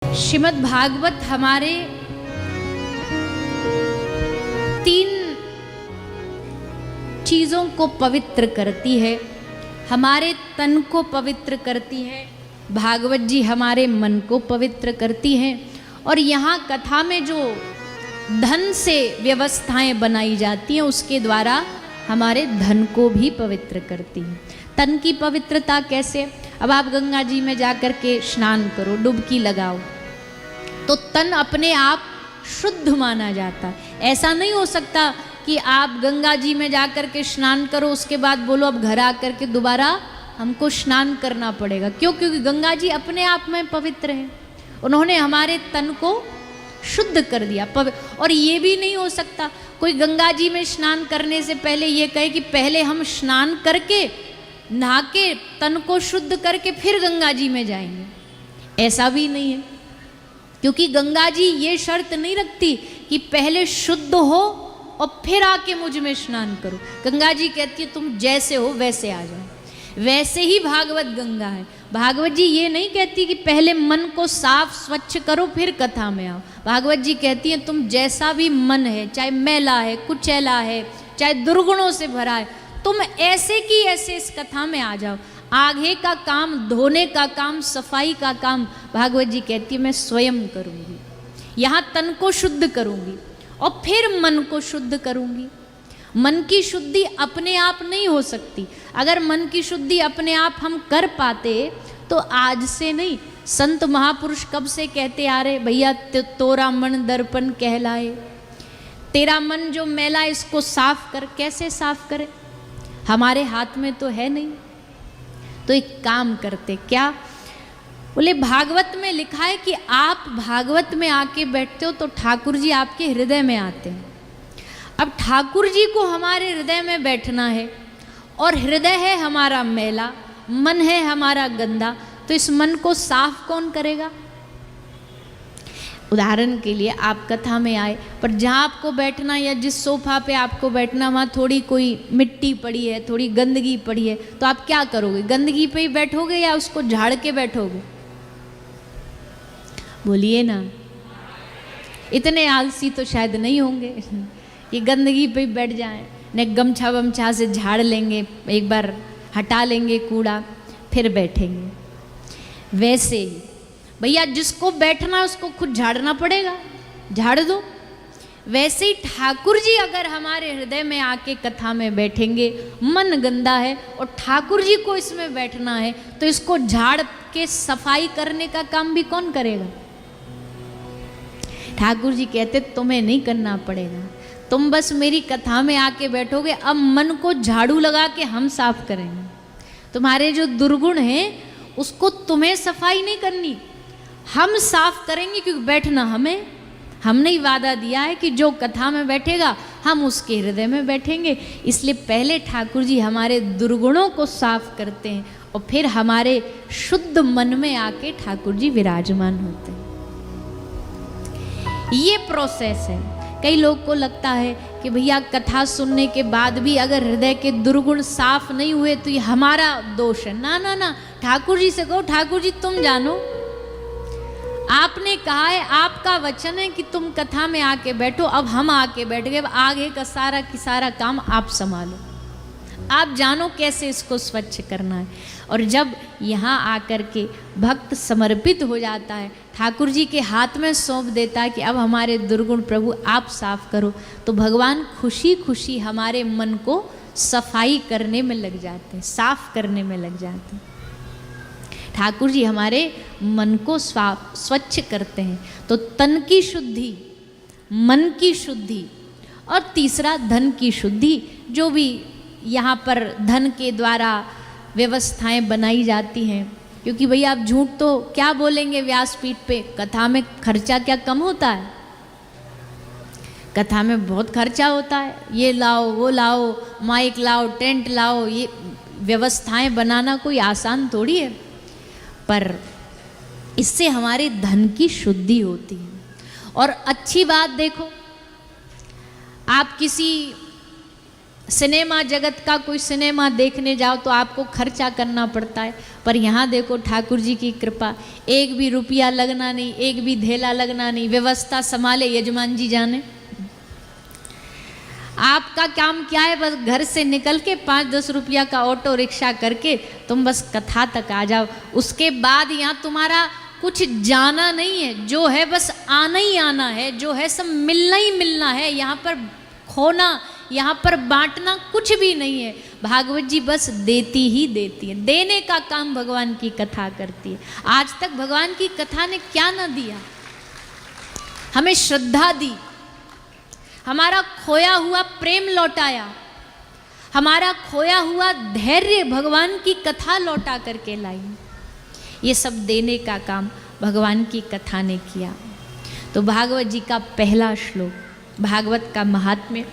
श्रीमद् भागवत हमारे 3 चीजों को पवित्र करती है। हमारे तन को पवित्र करती है, भागवत जी हमारे मन को पवित्र करती हैं, और यहाँ कथा में जो धन से व्यवस्थाएं बनाई जाती हैं उसके द्वारा हमारे धन को भी पवित्र करती हैं। तन की पवित्रता कैसे? अब आप गंगा जी में जाकर के स्नान करो, डुबकी लगाओ, तो तन अपने आप शुद्ध माना जाता है। ऐसा नहीं हो सकता कि आप गंगा जी में जाकर के स्नान करो, उसके बाद बोलो अब घर आकर के दोबारा हमको स्नान करना पड़ेगा। क्यों? क्योंकि गंगा जी अपने आप में पवित्र है, उन्होंने हमारे तन को शुद्ध कर दिया। और ये भी नहीं हो सकता कोई गंगा जी में स्नान करने से पहले ये कहे कि पहले हम स्नान करके नहा के तन को शुद्ध करके फिर गंगा जी में जाएंगे। ऐसा भी नहीं है, क्योंकि गंगा जी ये शर्त नहीं रखती कि पहले शुद्ध हो और फिर आके मुझ में स्नान करो। गंगा जी कहती है तुम जैसे हो वैसे आ जाओ। वैसे ही भागवत गंगा है। भागवत जी ये नहीं कहती कि पहले मन को साफ स्वच्छ करो फिर कथा में आओ। भागवत जी कहती है तुम जैसा भी मन है, चाहे मैला है, कुचैला है, चाहे दुर्गुणों से भरा है, तुम ऐसे की ऐसे इस कथा में आ जाओ। आगे का काम, धोने का काम, सफाई का काम भागवत जी कहती है मैं स्वयं करूँगी। यहाँ तन को शुद्ध करूँगी और फिर मन को शुद्ध करूँगी। मन की शुद्धि अपने आप नहीं हो सकती। अगर मन की शुद्धि अपने आप हम कर पाते तो आज से नहीं, संत महापुरुष कब से कहते आ रहे भैया तोरा मन दर्पण कहलाए, तेरा मन जो मैला इसको साफ कर। कैसे साफ करे? हमारे हाथ में तो है नहीं। तो एक काम करते, क्या बोले भागवत में लिखा है कि आप भागवत में आके बैठते हो तो ठाकुर जी आपके हृदय में आते हैं। अब ठाकुर जी को हमारे हृदय में बैठना है और हृदय है हमारा मैला, मन है हमारा गंदा, तो इस मन को साफ कौन करेगा? उदाहरण के लिए आप कथा में आए, पर जहाँ आपको बैठना या जिस सोफा पे आपको बैठना वहाँ थोड़ी कोई मिट्टी पड़ी है, थोड़ी गंदगी पड़ी है, तो आप क्या करोगे? गंदगी पे ही बैठोगे या उसको झाड़ के बैठोगे? बोलिए ना। इतने आलसी तो शायद नहीं होंगे ये गंदगी पे बैठ जाएं, ने गमछा वमछा से झाड़ लेंगे, एक बार हटा लेंगे कूड़ा, फिर बैठेंगे। वैसे ही भैया जिसको बैठना उसको खुद झाड़ना पड़ेगा, झाड़ दो। वैसे ही ठाकुर जी अगर हमारे हृदय में आके कथा में बैठेंगे, मन गंदा है और ठाकुर जी को इसमें बैठना है, तो इसको झाड़ के सफाई करने का काम भी कौन करेगा? ठाकुर जी कहते तुम्हें नहीं करना पड़ेगा, तुम बस मेरी कथा में आके बैठोगे, अब मन को झाड़ू लगा के हम साफ करेंगे। तुम्हारे जो दुर्गुण हैं उसको तुम्हें सफाई नहीं करनी, हम साफ करेंगे, क्योंकि बैठना हमें, हमने ही वादा दिया है कि जो कथा में बैठेगा हम उसके हृदय में बैठेंगे। इसलिए पहले ठाकुर जी हमारे दुर्गुणों को साफ करते हैं और फिर हमारे शुद्ध मन में आके ठाकुर जी विराजमान होते हैं। ये प्रोसेस है। कई लोग को लगता है कि भैया कथा सुनने के बाद भी अगर हृदय के दुर्गुण साफ नहीं हुए तो ये हमारा दोष है। ना ना ना, ठाकुर जी से कहो ठाकुर जी तुम जानो, आपने कहा है, आपका वचन है कि तुम कथा में आके बैठो, अब हम आके बैठ गए, अब आगे का सारा की सारा काम आप संभालो, आप जानो कैसे इसको स्वच्छ करना है। और जब यहाँ आकर के भक्त समर्पित हो जाता है, ठाकुर जी के हाथ में सौंप देता है कि अब हमारे दुर्गुण प्रभु आप साफ करो, तो भगवान खुशी खुशी हमारे मन को सफाई करने में लग जाते हैं, साफ करने में लग जाते हैं। ठाकुर जी हमारे मन को स्वच्छ करते हैं। तो तन की शुद्धि, मन की शुद्धि और तीसरा धन की शुद्धि। जो भी यहाँ पर धन के द्वारा व्यवस्थाएं बनाई जाती हैं, क्योंकि भैया आप झूठ तो क्या बोलेंगे व्यासपीठ पे, कथा में खर्चा क्या कम होता है? कथा में बहुत खर्चा होता है, ये लाओ वो लाओ, माइक लाओ, टेंट लाओ, ये व्यवस्थाएं बनाना कोई आसान थोड़ी है। पर इससे हमारे धन की शुद्धि होती है। और अच्छी बात देखो, आप किसी सिनेमा जगत का कोई सिनेमा देखने जाओ तो आपको खर्चा करना पड़ता है, पर यहाँ देखो ठाकुर जी की कृपा, एक भी रुपया लगना नहीं, एक भी धेला लगना नहीं, व्यवस्था संभाले यजमान जी जाने। आपका काम क्या है, बस घर से निकल के 5-10 रुपया का ऑटो रिक्शा करके तुम बस कथा तक आ जाओ। उसके बाद यहाँ तुम्हारा कुछ जाना नहीं है, जो है बस आना ही आना है, जो है सब मिलना ही मिलना है। यहाँ पर खोना, यहाँ पर बांटना कुछ भी नहीं है। भागवत जी बस देती ही देती है, देने का काम भगवान की कथा करती है। आज तक भगवान की कथा ने क्या ना दिया, हमें श्रद्धा दी, हमारा खोया हुआ प्रेम लौटाया, हमारा खोया हुआ धैर्य भगवान की कथा लौटा करके लाई। ये सब देने का काम भगवान की कथा ने किया। तो भागवत जी का पहला श्लोक, भागवत का महात्म्य